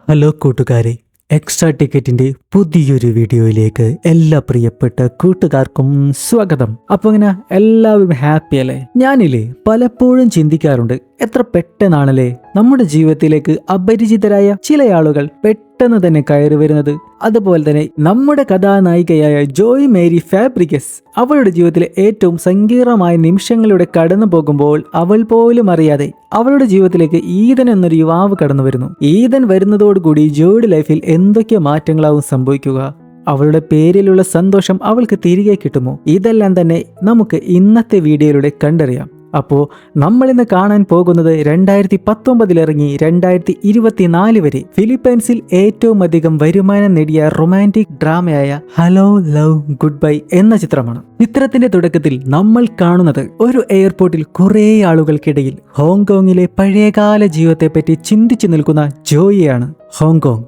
Hello കൂട്ടുകാരെ, extra ടിക്കറ്റിന്റെ പുതിയൊരു വീഡിയോയിലേക്ക് എല്ലാ പ്രിയപ്പെട്ട കൂട്ടുകാർക്കും സ്വാഗതം. അപ്പൊ ഇങ്ങനെ എല്ലാവരും ഹാപ്പി അല്ലേ? ഞാനില്ലേ പലപ്പോഴും ചിന്തിക്കാറുണ്ട്, എത്ര പെട്ടെന്നാണല്ലേ നമ്മുടെ ജീവിതത്തിലേക്ക് അപരിചിതരായ ചില ആളുകൾ പെട്ടെന്ന് തന്നെ കയറി വരുന്നത്. അതുപോലെ തന്നെ നമ്മുടെ കഥാനായികയായ ജോയ് മേരി ഫാബ്രിഗസ് അവളുടെ ജീവിതത്തിലെ ഏറ്റവും സങ്കീർണമായ നിമിഷങ്ങളിലൂടെ കടന്നു പോകുമ്പോൾ അവൾ പോലും അറിയാതെ അവളുടെ ജീവിതത്തിലേക്ക് ഈതൻ എന്നൊരു യുവാവ് കടന്നു വരുന്നു. ഈതൻ വരുന്നതോടുകൂടി ജോയുടെ ലൈഫിൽ എന്തൊക്കെ മാറ്റങ്ങളാവും സംഭവിക്കുക? അവളുടെ പേരിലുള്ള സന്തോഷം അവൾക്ക് തിരികെ കിട്ടുമോ? ഇതെല്ലാം തന്നെ നമുക്ക് ഇന്നത്തെ വീഡിയോയിലൂടെ കണ്ടറിയാം. അപ്പോൾ നമ്മളിന്ന് കാണാൻ പോകുന്നത് 2019 ഇറങ്ങി 2024 വരെ ഫിലിപ്പൈൻസിൽ ഏറ്റവും അധികം വരുമാനം നേടിയ റൊമാൻറ്റിക് ഡ്രാമയായ ഹലോ ലവ് ഗുഡ് ബൈ എന്ന ചിത്രമാണ്. ചിത്രത്തിന്റെ തുടക്കത്തിൽ നമ്മൾ കാണുന്നത് ഒരു എയർപോർട്ടിൽ കുറേ ആളുകൾക്കിടയിൽ ഹോങ്കോങ്ങിലെ പഴയകാല ജീവിതത്തെപ്പറ്റി ചിന്തിച്ചു നിൽക്കുന്ന ജോയിയാണ്. ഹോങ്കോങ്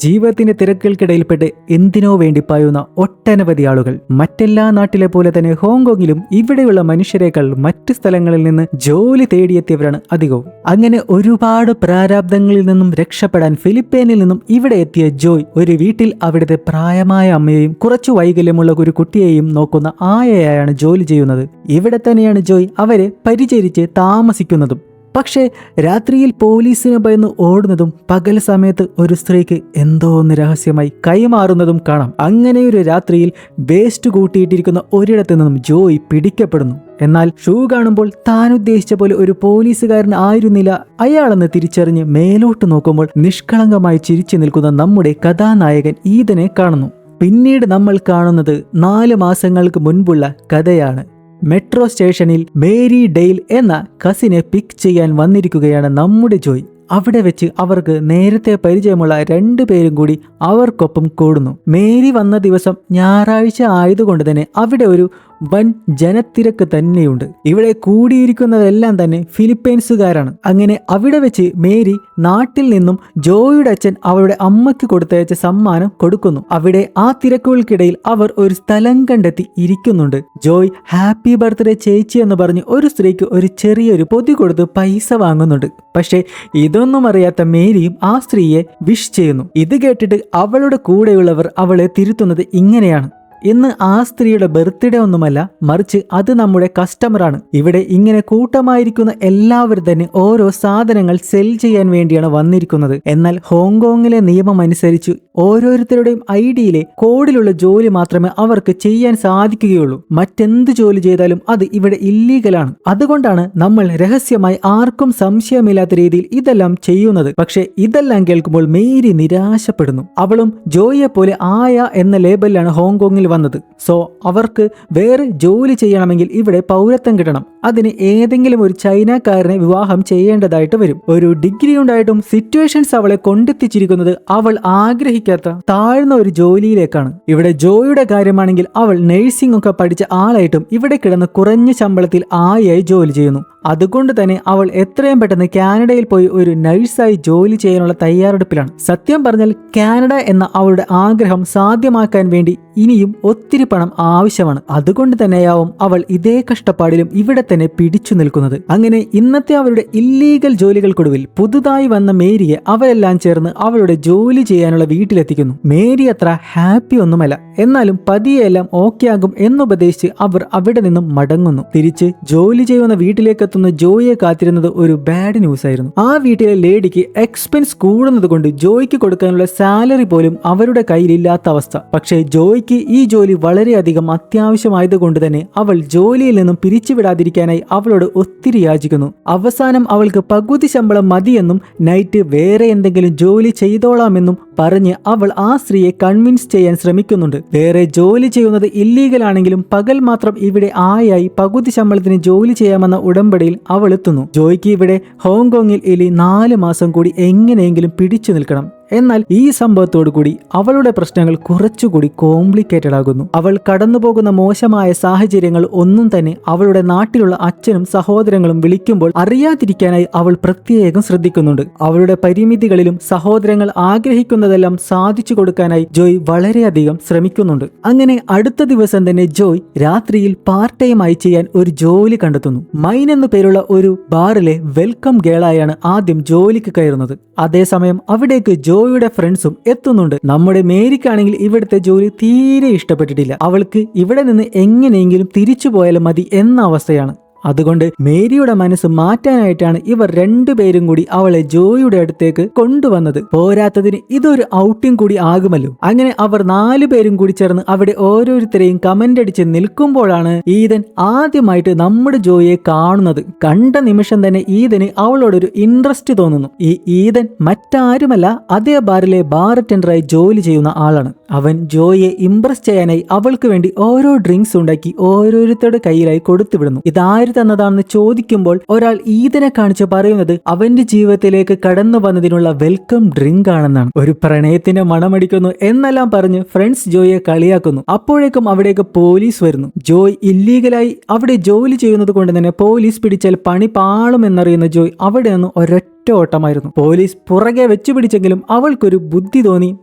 ജീവിതത്തിന്റെ തിരക്കുകൾക്കിടയിൽപ്പെട്ട് എന്തിനോ വേണ്ടി പായുന്ന ഒട്ടനവധി ആളുകൾ. മറ്റെല്ലാ നാട്ടിലെ പോലെ തന്നെ ഹോങ്കോങ്ങിലും ഇവിടെയുള്ള മനുഷ്യരെക്കാൾ മറ്റു സ്ഥലങ്ങളിൽ നിന്ന് ജോലി തേടിയെത്തിയവരാണ് അധികവും. അങ്ങനെ ഒരുപാട് പ്രാരാബ്ദങ്ങളിൽ നിന്നും രക്ഷപ്പെടാൻ ഫിലിപ്പൈനിൽ നിന്നും ഇവിടെ എത്തിയ ജോയ് ഒരു വീട്ടിൽ അവിടുത്തെ പ്രായമായ അമ്മയെയും കുറച്ചു വൈകല്യമുള്ള ഒരു കുട്ടിയെയും നോക്കുന്ന ആയയായാണ് ജോലി ചെയ്യുന്നത്. ഇവിടെ തന്നെയാണ് ജോയ് അവരെ പരിചരിച്ച് താമസിക്കുന്നതും. പക്ഷേ രാത്രിയിൽ പോലീസിന് ഭയന്ന് ഓടുന്നതും പകൽ സമയത്ത് ഒരു സ്ത്രീക്ക് എന്തോ ഒന്ന് രഹസ്യമായി കൈമാറുന്നതും കാണാം. അങ്ങനെയൊരു രാത്രിയിൽ വേസ്റ്റ് കൂട്ടിയിട്ടിരിക്കുന്ന ഒരിടത്തു നിന്നും ജോയ് പിടിക്കപ്പെടുന്നു. എന്നാൽ ഷൂ കാണുമ്പോൾ താൻ ഉദ്ദേശിച്ച പോലെ ഒരു പോലീസുകാരൻ ആയിരുന്നില്ല അയാളെന്ന് തിരിച്ചറിഞ്ഞ് മേലോട്ട് നോക്കുമ്പോൾ നിഷ്കളങ്കമായി ചിരിച്ചു നിൽക്കുന്ന നമ്മുടെ കഥാനായകൻ ഈതനെ കാണുന്നു. പിന്നീട് നമ്മൾ കാണുന്നത് 4 മാസങ്ങൾക്ക് മുൻപുള്ള കഥയാണ്. മെട്രോ സ്റ്റേഷനിൽ മേരി ഡെയിൽ എന്ന കസിനെ പിക്ക് ചെയ്യാൻ വന്നിരിക്കുകയാണ് നമ്മുടെ ജോയ്. അവിടെ വെച്ച് അവർക്ക് നേരത്തെ പരിചയമുള്ള 2 പേരും കൂടി അവർക്കൊപ്പം കൂടുന്നു. മേരി വന്ന ദിവസം ഞായറാഴ്ച ആയതുകൊണ്ട് തന്നെ അവിടെ ഒരു വൻ ജനത്തിരക്ക് തന്നെയുണ്ട്. ഇവിടെ കൂടിയിരിക്കുന്നതെല്ലാം തന്നെ ഫിലിപ്പൈൻസുകാരാണ്. അങ്ങനെ അവിടെ വെച്ച് മേരി നാട്ടിൽ നിന്നും ജോയിയുടെ അച്ഛൻ അവളുടെ അമ്മയ്ക്ക് കൊടുത്തയച്ച സമ്മാനം കൊടുക്കുന്നു. അവിടെ ആ തിരക്കുകൾക്കിടയിൽ അവർ ഒരു സ്ഥലം കണ്ടെത്തി ഇരിക്കുന്നുണ്ട്. ജോയ് ഹാപ്പി ബർത്ത്ഡേ ചേച്ചി എന്ന് പറഞ്ഞ് ഒരു സ്ത്രീക്ക് ഒരു ചെറിയൊരു പൊതി കൊടുത്ത് പൈസ വാങ്ങുന്നുണ്ട്. പക്ഷേ ഇതൊന്നും അറിയാത്ത മേരിയും ആ സ്ത്രീയെ വിഷ് ചെയ്യുന്നു. ഇത് കേട്ടിട്ട് അവളുടെ കൂടെയുള്ളവർ അവളെ തിരുത്തുന്നത് ഇങ്ങനെയാണ്: ഇന്ന് ആ സ്ത്രീയുടെ ബർത്ത്ഡേ ഒന്നുമല്ല, മറിച്ച് അത് നമ്മുടെ കസ്റ്റമറാണ്. ഇവിടെ ഇങ്ങനെ കൂട്ടമായിരിക്കുന്ന എല്ലാവരും തന്നെ ഓരോ സാധനങ്ങൾ സെൽ ചെയ്യാൻ വേണ്ടിയാണ് വന്നിരിക്കുന്നത്. എന്നാൽ ഹോങ്കോങ്ങിലെ നിയമം അനുസരിച്ച് ഓരോരുത്തരുടെയും ഐഡിയിലെ കോഡിലുള്ള ജോലി മാത്രമേ അവർക്ക് ചെയ്യാൻ സാധിക്കുകയുള്ളൂ. മറ്റെന്ത് ജോലി ചെയ്താലും അത് ഇവിടെ ഇല്ലീഗലാണ്. അതുകൊണ്ടാണ് നമ്മൾ രഹസ്യമായി ആർക്കും സംശയമില്ലാത്ത രീതിയിൽ ഇതെല്ലാം ചെയ്യുന്നത്. പക്ഷെ ഇതെല്ലാം കേൾക്കുമ്പോൾ മേരി നിരാശപ്പെടുന്നു. അവളും ജോയിയെ പോലെ ആയ എന്ന ലേബലിലാണ് ഹോങ്കോങ്ങിൽ വന്നത്. സോ അവർക്ക് വേറെ ജോലി ചെയ്യണമെങ്കിൽ ഇവിടെ പൗരത്വം കിട്ടണം. അതിന് ഏതെങ്കിലും ഒരു ചൈനക്കാരനെ വിവാഹം ചെയ്യേണ്ടതായിട്ട് വരും. ഒരു ഡിഗ്രി ഉണ്ടായിട്ടും സിറ്റുവേഷൻസ് അവളെ കൊണ്ടെത്തിച്ചിരിക്കുന്നത് അവൾ ആഗ്രഹിക്കാത്ത താഴ്ന്ന ഒരു ജോലിയിലേക്കാണ്. ഇവിടെ ജോയിയുടെ കാര്യമാണെങ്കിൽ അവൾ നഴ്സിംഗ് ഒക്കെ പഠിച്ച ആളായിട്ടും ഇവിടെ കിടന്ന് കുറഞ്ഞ ശമ്പളത്തിൽ ആയി ജോലി ചെയ്യുന്നു. അതുകൊണ്ട് തന്നെ അവൾ എത്രയും പെട്ടെന്ന് കാനഡയിൽ പോയി ഒരു നഴ്സായി ജോലി ചെയ്യാനുള്ള തയ്യാറെടുപ്പിലാണ്. സത്യം പറഞ്ഞാൽ കാനഡ എന്ന അവളുടെ ആഗ്രഹം സാധ്യമാക്കാൻ വേണ്ടി ഇനിയും ഒത്തിരി പണം ആവശ്യമാണ്. അതുകൊണ്ട് തന്നെയാവും അവൾ ഇതേ കഷ്ടപ്പാടിലും ഇവിടെ തന്നെ പിടിച്ചു നിൽക്കുന്നത്. അങ്ങനെ ഇന്നത്തെ അവരുടെ ഇല്ലീഗൽ ജോലികൾക്കൊടുവിൽ പുതുതായി വന്ന മേരിയെ അവരെല്ലാം ചേർന്ന് അവളുടെ ജോലി ചെയ്യാനുള്ള വീട്ടിലെത്തിക്കുന്നു. മേരി അത്ര ഹാപ്പി ഒന്നുമല്ല. എന്നാലും പതിയെല്ലാം ഓക്കെ ആകും എന്നുപദേശിച്ച് അവർ അവിടെ നിന്നും മടങ്ങുന്നു. തിരിച്ച് ജോലി ചെയ്യുന്ന വീട്ടിലേക്ക് എത്തുന്ന ജോയിയെ കാത്തിരുന്നത് ഒരു ബാഡ് ന്യൂസ് ആയിരുന്നു. ആ വീട്ടിലെ ലേഡിക്ക് എക്സ്പെൻസ് കൂടുന്നത് കൊണ്ട് ജോയിക്ക് കൊടുക്കാനുള്ള സാലറി പോലും അവരുടെ കയ്യിലില്ലാത്ത അവസ്ഥ. പക്ഷേ ജോയിക്ക് ഈ ജോലി വളരെയധികം അത്യാവശ്യമായതുകൊണ്ട് തന്നെ അവൾ ജോലിയിൽ നിന്നും പിരിച്ചുവിടാതിരിക്കാനായി അവളോട് ഒത്തിരി യാചിക്കുന്നു. അവസാനം അവൾക്ക് പകുതി ശമ്പളം മതിയെന്നും നൈറ്റ് വേറെ എന്തെങ്കിലും ജോലി ചെയ്തോളാമെന്നും പറഞ്ഞ് അവൾ ആ സ്ത്രീയെ കൺവിൻസ് ചെയ്യാൻ ശ്രമിക്കുന്നുണ്ട്. വേറെ ജോലി ചെയ്യുന്നത് ഇല്ലീഗൽ ആണെങ്കിലും പകൽ മാത്രം ഇവിടെ ആയി പകുതി ശമ്പളത്തിന് ജോലി ചെയ്യാമെന്ന ഉടമ്പടിയിൽ അവൾ എത്തുന്നു. ജോയ്ക്ക് ഇവിടെ ഹോങ്കോങ്ങിൽ 4 മാസം കൂടി എങ്ങനെയെങ്കിലും പിടിച്ചു നിൽക്കണം. എന്നാൽ ഈ സംഭവത്തോടു കൂടി അവളുടെ പ്രശ്നങ്ങൾ കുറച്ചുകൂടി കോംപ്ലിക്കേറ്റഡ് ആകുന്നു. അവൾ കടന്നുപോകുന്ന മോശമായ സാഹചര്യങ്ങൾ ഒന്നും തന്നെ അവളുടെ നാട്ടിലുള്ള അച്ഛനും സഹോദരങ്ങളും വിളിക്കുമ്പോൾ അറിയാതിരിക്കാനായി അവൾ പ്രത്യേകം ശ്രദ്ധിക്കുന്നുണ്ട്. അവളുടെ പരിമിതികളിലും സഹോദരങ്ങൾ ആഗ്രഹിക്കുന്നതെല്ലാം സാധിച്ചു കൊടുക്കാനായി ജോയ് വളരെയധികം ശ്രമിക്കുന്നുണ്ട്. അങ്ങനെ അടുത്ത ദിവസം തന്നെ ജോയ് രാത്രിയിൽ പാർട്ട് ടൈം ആയി ചെയ്യാൻ ഒരു ജോലി കണ്ടെത്തുന്നു. മൈൻ എന്നു പേരുള്ള ഒരു ബാറിലെ വെൽക്കം ഗേളായാണ് ആദ്യം ജോലിക്ക് കയറുന്നത്. അതേസമയം അവിടേക്ക് ജോയിയുടെ ഫ്രണ്ട്സും എത്തുന്നുണ്ട്. നമ്മുടെ മേരിക്കാണെങ്കിൽ ഇവിടുത്തെ ജോലി തീരെ ഇഷ്ടപ്പെട്ടിട്ടില്ല. അവൾക്ക് ഇവിടെ നിന്ന് എങ്ങനെയെങ്കിലും തിരിച്ചു പോയാലും മതി എന്ന അവസ്ഥയാണ്. അതുകൊണ്ട് മേരിയുടെ മനസ്സ് മാറ്റാനായിട്ടാണ് ഇവർ രണ്ടുപേരും കൂടി അവളെ ജോയിയുടെ അടുത്തേക്ക് കൊണ്ടുവന്നത്. പോരാത്തതിന് ഇതൊരു ഔട്ടിംഗ് കൂടി ആകുമല്ലോ. അങ്ങനെ അവർ 4 പേരും കൂടി ചേർന്ന് അവിടെ ഓരോരുത്തരെയും കമന്റ് അടിച്ച് നിൽക്കുമ്പോഴാണ് ഈദൻ ആദ്യമായിട്ട് നമ്മുടെ ജോയിയെ കാണുന്നത്. കണ്ട നിമിഷം തന്നെ ഈദന് അവളോടൊരു ഇൻട്രസ്റ്റ് തോന്നുന്നു. ഈ ഈദൻ മറ്റാരുമല്ല, അതേ ബാറിലെ ബാർ അറ്റൻഡറായി ജോലി ചെയ്യുന്ന ആളാണ്. അവൻ ജോയിയെ ഇംപ്രസ് ചെയ്യാനായി അവൾക്ക് വേണ്ടി ഓരോ ഡ്രിങ്ക്സ് ഉണ്ടാക്കി ഓരോരുത്തരുടെ കയ്യിലായി കൊടുത്തുവിടുന്നു. ഇതാര് തന്നതാണെന്ന് ചോദിക്കുമ്പോൾ ഒരാൾ ഈദനെ കാണിച്ച് പറയുന്നത് അവന്റെ ജീവിതത്തിലേക്ക് കടന്നു വന്നതിനുള്ള വെൽക്കം ഡ്രിങ്ക് ആണെന്നാണ്. ഒരു പ്രണയത്തിന്റെ മണമടിക്കുന്നു എന്നെല്ലാം പറഞ്ഞ് ഫ്രണ്ട്സ് ജോയിയെ കളിയാക്കുന്നു. അപ്പോഴേക്കും അവിടേക്ക് പോലീസ് വരുന്നു. ജോയ് ഇല്ലീഗലായി അവിടെ ജോലി ചെയ്യുന്നത് കൊണ്ട് തന്നെ പോലീസ് പിടിച്ചാൽ പണി പാളുമെന്നറിയുന്ന ജോയ് അവിടെ നിന്ന് ഒരൊറ്റ ഓട്ടമായിരുന്നു. പോലീസ് പുറകെ വെച്ചു പിടിച്ചെങ്കിലും അവൾക്കൊരു ബുദ്ധി തോന്നി.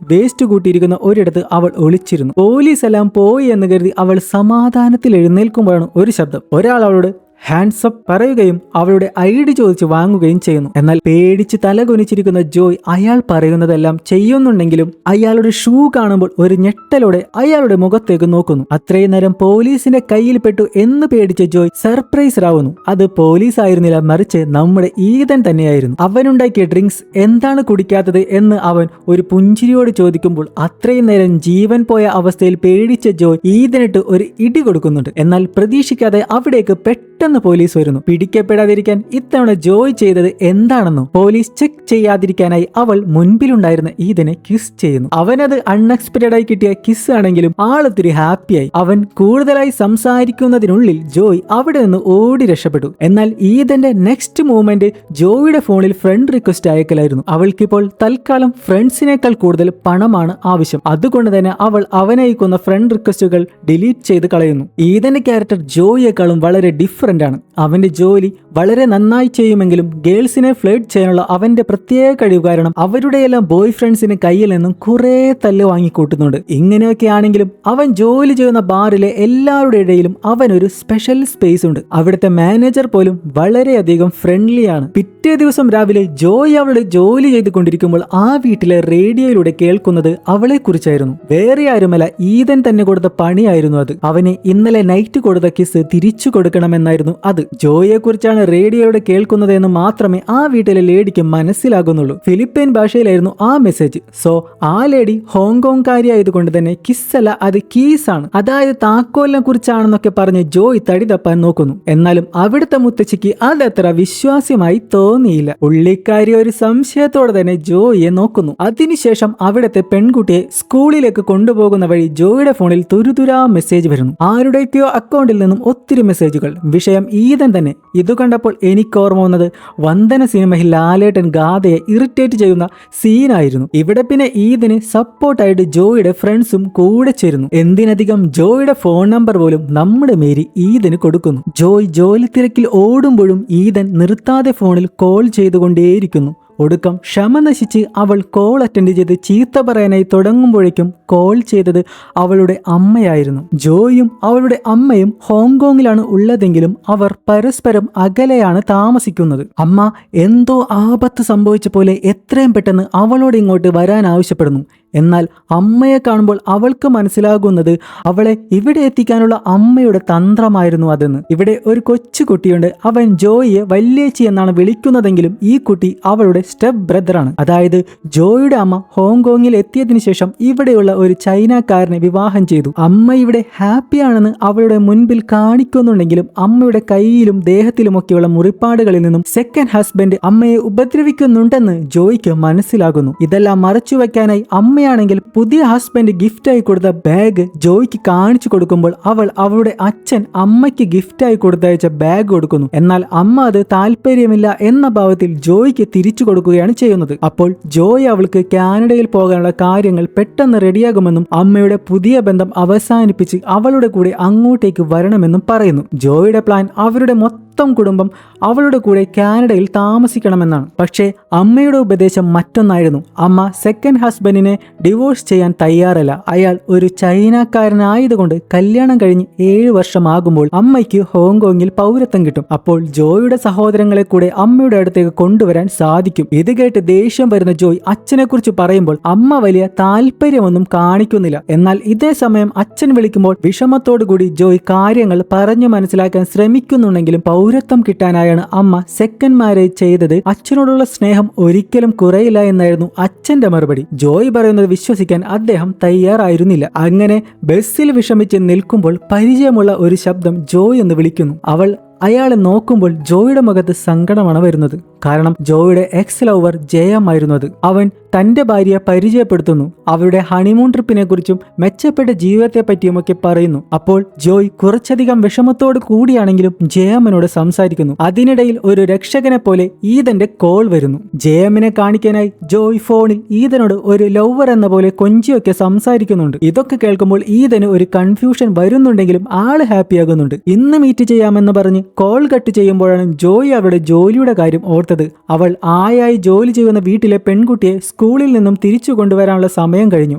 വേസ്റ്റ് കൂട്ടിയിരിക്കുന്ന ഒരിടത്ത് അവൾ ഒളിച്ചിരുന്നു. പോലീസ് എല്ലാം പോയി എന്ന് കരുതി അവൾ സമാധാനത്തിൽ എഴുന്നേൽക്കുമ്പോഴാണ് ഒരു ശബ്ദം. ഒരാൾ അവളോട് ഹാൻഡ്സ് അപ്പ് പറയുകയും അവളുടെ ഐഡി ചോദിച്ച് വാങ്ങുകയും ചെയ്യുന്നു. എന്നാൽ പേടിച്ച് തലകുനിച്ചിരിക്കുന്ന ജോയ് അയാൾ പറയുന്നതെല്ലാം ചെയ്യുന്നുണ്ടെങ്കിലും അയാളുടെ ഷൂ കാണുമ്പോൾ ഒരു ഞെട്ടലോടെ അയാളുടെ മുഖത്തേക്ക് നോക്കുന്നു. അത്രയും നേരം പോലീസിന്റെ കയ്യിൽ പെട്ടു എന്ന് പേടിച്ച ജോയ് സർപ്രൈസ് ആവുന്നു. അത് പോലീസ് ആയിരുന്നില്ല, മറിച്ച് നമ്മുടെ ഈദൻ തന്നെയായിരുന്നു. അവനുണ്ടാക്കിയ ഡ്രിങ്ക്സ് എന്താണ് കുടിക്കാത്തത് എന്ന് അവൻ ഒരു പുഞ്ചിരിയോട് ചോദിക്കുമ്പോൾ അത്രയും നേരം ജീവൻ പോയ അവസ്ഥയിൽ പേടിച്ച ജോയ് ഈദനിട്ട് ഒരു ഇടി കൊടുക്കുന്നുണ്ട്. എന്നാൽ പ്രതീക്ഷിക്കാതെ അവിടേക്ക് പെട്ടെന്ന് പോലീസ് വരുന്നു. പിടിക്കപ്പെടാതിരിക്കാൻ ഇത്തവണ ജോയ് ചെയ്തത് എന്താണെന്നോ പോലീസ് ചെക്ക് ചെയ്യാതിരിക്കാനായി അവൾ മുൻപിലുണ്ടായിരുന്ന ഈദനെ കിസ് ചെയ്യുന്നു. അവനത് അൺഎക്സ്പെക്റ്റഡ് ആയി കിട്ടിയ കിസ് ആണെങ്കിലും ആളൊത്തിരി ഹാപ്പിയായി. അവൻ കൂടുതലായി സംസാരിക്കുന്നതിനുള്ളിൽ ജോയ് അവിടെ നിന്ന് ഓടി രക്ഷപ്പെട്ടു. എന്നാൽ ഈദന്റെ നെക്സ്റ്റ് മൂവ്മെന്റ് ജോയിയുടെ ഫോണിൽ ഫ്രണ്ട് റിക്വസ്റ്റ് അയക്കലായിരുന്നു. അവൾക്കിപ്പോൾ തൽക്കാലം ഫ്രണ്ട്സിനേക്കാൾ കൂടുതൽ പണമാണ് ആവശ്യം. അതുകൊണ്ട് തന്നെ അവൾ അവനയക്കുന്ന ഫ്രണ്ട് റിക്വസ്റ്റുകൾ ഡിലീറ്റ് ചെയ്ത് കളയുന്നു. ഈദന്റെ ക്യാരക്ടർ ജോയിയേക്കാളും വളരെ ഡിഫറന്റ് ആണ്. അവന്റെ ജോലി വളരെ നന്നായി ചെയ്യുമെങ്കിലും ഗേൾസിനെ ഫ്ലേർട്ട് ചെയ്യാനുള്ള അവന്റെ പ്രത്യേക കഴിവ് കാരണം അവരുടെയെല്ലാം ബോയ് ഫ്രണ്ട്സിന് കയ്യിൽ നിന്നും കുറെ തല്ല് വാങ്ങിക്കൂട്ടുന്നുണ്ട്. ഇങ്ങനെയൊക്കെ ആണെങ്കിലും അവൻ ജോലി ചെയ്യുന്ന ബാറിലെ എല്ലാവരുടെ ഇടയിലും അവനൊരു സ്പെഷ്യൽ സ്പേസ് ഉണ്ട്. അവിടുത്തെ മാനേജർ പോലും വളരെയധികം ഫ്രണ്ട്ലി ആണ്. പിറ്റേ ദിവസം രാവിലെ ജോയ് അവളുടെ ജോലി ചെയ്തുകൊണ്ടിരിക്കുമ്പോൾ ആ വീട്ടിലെ റേഡിയോയിലൂടെ കേൾക്കുന്നത് അവളെ കുറിച്ചായിരുന്നു. വേറെ ആരുമല്ല, ഈദൻ തന്നെ കൊടുത്ത പണിയായിരുന്നു അത്. അവന് ഇന്നലെ നൈറ്റ് കൊടുത്ത കിസ് തിരിച്ചു കൊടുക്കണമെന്നായിരുന്നു അത്. ജോയിയെ കുറിച്ചാണ് റേഡിയോയുടെ കേൾക്കുന്നത് എന്ന് മാത്രമേ ആ വീട്ടിലെ ലേഡിക്ക് മനസ്സിലാകുന്നുള്ളൂ. ഫിലിപ്പൈൻ ഭാഷയിലായിരുന്നു ആ മെസ്സേജ്. സോ ആ ലേഡി ഹോങ്കോങ്കാരിയായതുകൊണ്ട് തന്നെ കിസ് അല്ല, അത് കീസ് ആണ്, അതായത് താക്കോലിനെ കുറിച്ചാണെന്നൊക്കെ പറഞ്ഞ് ജോയ് തടി തപ്പാൻ നോക്കുന്നു. എന്നാലും അവിടുത്തെ മുത്തച്ഛിക്ക് അതത്ര വിശ്വാസ്യമായി തോന്നിയില്ല. പുള്ളിക്കാരി ഒരു സംശയത്തോടെ തന്നെ ജോയിയെ നോക്കുന്നു. അതിനുശേഷം അവിടുത്തെ പെൺകുട്ടിയെ സ്കൂളിലേക്ക് കൊണ്ടുപോകുന്ന വഴി ജോയിയുടെ ഫോണിൽ തുരുതുരാ മെസ്സേജ് വരുന്നു. ആരുടെയൊക്കെയോ അക്കൗണ്ടിൽ നിന്നും ഒത്തിരി മെസ്സേജുകൾ. വിഷയം ഈദൻ തന്നെ. ഇത് കണ്ടപ്പോൾ എനിക്ക് ഓർമ്മ വന്നത് വന്ദന സിനിമയിൽ ലാലേട്ടൻ ഗാഥയെ ഇറിറ്റേറ്റ് ചെയ്യുന്ന സീനായിരുന്നു. ഇവിടെ പിന്നെ ഈദിന് സപ്പോർട്ടായിട്ട് ജോയിയുടെ ഫ്രണ്ട്സും കൂടെ ചേരുന്നു. എന്തിനധികം ജോയിയുടെ ഫോൺ നമ്പർ പോലും നമ്മുടെ മേരി ഈദിന് കൊടുക്കുന്നു. ജോയ് ജോലി തിരക്കിൽ ഓടുമ്പോഴും ഈദൻ നിർത്താതെ ഫോണിൽ കോൾ ചെയ്തുകൊണ്ടേയിരിക്കുന്നു. ഒടുക്കം ക്ഷമ നശിച്ച് അവൾ കോൾ അറ്റൻഡ് ചെയ്ത് ചീത്ത പറയാനായി തുടങ്ങുമ്പോഴേക്കും കോൾ ചെയ്തത് അവളുടെ അമ്മയായിരുന്നു. ജോയും അവളുടെ അമ്മയും ഹോങ്കോങ്ങിലാണ് ഉള്ളതെങ്കിലും അവർ പരസ്പരം അകലെയാണ് താമസിക്കുന്നത്. അമ്മ എന്തോ ആപത്ത് സംഭവിച്ച പോലെ എത്രയും പെട്ടെന്ന് അവളോട് ഇങ്ങോട്ട് വരാൻ ആവശ്യപ്പെടുന്നു. എന്നാൽ അമ്മയെ കാണുമ്പോൾ അവൾക്ക് മനസ്സിലാകുന്നത് അവളെ ഇവിടെ എത്തിക്കാനുള്ള അമ്മയുടെ തന്ത്രമായിരുന്നു അതെന്ന്. ഇവിടെ ഒരു കൊച്ചുകുട്ടിയുണ്ട്. അവൻ ജോയിയെ വല്യേച്ചി എന്നാണ് വിളിക്കുന്നതെങ്കിലും ഈ കുട്ടി അവളുടെ സ്റ്റെപ്പ് ബ്രദറാണ്. അതായത് ജോയിയുടെ അമ്മ ഹോങ്കോങ്ങിൽ എത്തിയതിനു ശേഷം ഇവിടെയുള്ള ഒരു ചൈനക്കാരനെ വിവാഹം ചെയ്തു. അമ്മ ഇവിടെ ഹാപ്പിയാണെന്ന് അവളുടെ മുൻപിൽ കാണിക്കുന്നുണ്ടെങ്കിലും അമ്മയുടെ കൈയിലും ദേഹത്തിലുമൊക്കെയുള്ള മുറിപ്പാടുകളിൽ നിന്നും സെക്കൻഡ് ഹസ്ബൻഡ് അമ്മയെ ഉപദ്രവിക്കുന്നുണ്ടെന്ന് ജോയിക്ക് മനസ്സിലാകുന്നു. ഇതെല്ലാം മറച്ചുവെക്കാനായി അമ്മയാണെങ്കിൽ പുതിയ ഹസ്ബൻഡ് ഗിഫ്റ്റായി കൊടുത്ത ബാഗ് ജോയിക്ക് കാണിച്ചു കൊടുക്കുമ്പോൾ അവൾ അവളുടെ അച്ഛൻ അമ്മയ്ക്ക് ഗിഫ്റ്റായി കൊടുത്തയച്ച ബാഗ് കൊടുക്കുന്നു. എന്നാൽ അമ്മ അത് താല്പര്യമില്ല എന്ന ഭാവത്തിൽ ജോയിക്ക് തിരിച്ചു കൊടുക്കുകയാണ് ചെയ്യുന്നത്. അപ്പോൾ ജോയ് അവൾക്ക് കാനഡയിൽ പോകാനുള്ള കാര്യങ്ങൾ പെട്ടെന്ന് റെഡിയാകുമെന്നും അമ്മയുടെ പുതിയ ബന്ധം അവസാനിപ്പിച്ച് അവളുടെ കൂടെ അങ്ങോട്ടേക്ക് വരണമെന്നും പറയുന്നു. ജോയിയുടെ പ്ലാൻ അവരുടെ മൊത്തം മൊത്തം കുടുംബം അവളുടെ കൂടെ കാനഡയിൽ താമസിക്കണമെന്നാണ്. പക്ഷേ അമ്മയുടെ ഉപദേശം മറ്റൊന്നായിരുന്നു. അമ്മ സെക്കൻഡ് ഹസ്ബൻഡിനെ ഡിവോഴ്സ് ചെയ്യാൻ തയ്യാറല്ല. അയാൾ ഒരു ചൈനക്കാരനായതുകൊണ്ട് കല്യാണം കഴിഞ്ഞ് 7 വർഷമാകുമ്പോൾ അമ്മയ്ക്ക് ഹോങ്കോങ്ങിൽ പൗരത്വം കിട്ടും. അപ്പോൾ ജോയിയുടെ സഹോദരങ്ങളെ കൂടെ അമ്മയുടെ അടുത്തേക്ക് കൊണ്ടുവരാൻ സാധിക്കും. ഇത് കേട്ട് ദേഷ്യം വരുന്ന ജോയ് അച്ഛനെ കുറിച്ച് പറയുമ്പോൾ അമ്മ വലിയ താല്പര്യമൊന്നും കാണിക്കുന്നില്ല. എന്നാൽ ഇതേ സമയം അച്ഛൻ വിളിക്കുമ്പോൾ വിഷമത്തോടുകൂടി ജോയ് കാര്യങ്ങൾ പറഞ്ഞു മനസ്സിലാക്കാൻ ശ്രമിക്കുന്നുണ്ടെങ്കിലും പൗരത്വം കിട്ടാനായാണ് അമ്മ സെക്കൻഡ് മാരേജ് ചെയ്തത്. അച്ഛനോടുള്ള സ്നേഹം ഒരിക്കലും കുറയില്ല എന്നായിരുന്നു അച്ഛന്റെ മറുപടി. ജോയ് പറയുന്നത് വിശ്വസിക്കാൻ അദ്ദേഹം തയ്യാറായിരുന്നില്ല. അങ്ങനെ ബസ്സിൽ വിഷമിച്ച് നിൽക്കുമ്പോൾ പരിചയമുള്ള ഒരു ശബ്ദം ജോയ് എന്ന് വിളിക്കുന്നു. അവൾ അയാളെ നോക്കുമ്പോൾ ജോയുടെ മുഖത്ത് സങ്കടമാണ് വരുന്നത്. കാരണം ജോയുടെ എക്സ് ലവർ ജയമായിരുന്നു അത്. അവൻ തന്റെ ഭാര്യയെ പരിചയപ്പെടുത്തുന്നു. അവരുടെ ഹണിമൂൺ ട്രിപ്പിനെ കുറിച്ചും മെച്ചപ്പെട്ട ജീവിതത്തെ പറ്റിയുമൊക്കെ പറയുന്നു. അപ്പോൾ ജോയ് കുറച്ചധികം വിഷമത്തോട് കൂടിയാണെങ്കിലും ജയമ്മനോട് സംസാരിക്കുന്നു. അതിനിടയിൽ ഒരു രക്ഷകനെ പോലെ ഈദന്റെ കോൾ വരുന്നു. ജയമ്മനെ കാണിക്കാനായി ജോയ് ഫോണിൽ ഈദനോട് ഒരു ലവർ എന്ന പോലെ കൊഞ്ചിയൊക്കെ സംസാരിക്കുന്നുണ്ട്. ഇതൊക്കെ കേൾക്കുമ്പോൾ ഈദന് ഒരു കൺഫ്യൂഷൻ വരുന്നുണ്ടെങ്കിലും ആള് ഹാപ്പിയാകുന്നുണ്ട്. ഇന്ന് മീറ്റ് ചെയ്യാമെന്ന് പറഞ്ഞ് കോൾ കട്ട് ചെയ്യുമ്പോഴാണ് ജോയ് അവരുടെ ജോലിയുടെ കാര്യം ഓർത്തത്. അവൾ ആയായി ജോലി ചെയ്യുന്ന വീട്ടിലെ പെൺകുട്ടിയെ സ്കൂളിൽ നിന്നും തിരിച്ചു കൊണ്ടുവരാനുള്ള സമയം കഴിഞ്ഞു.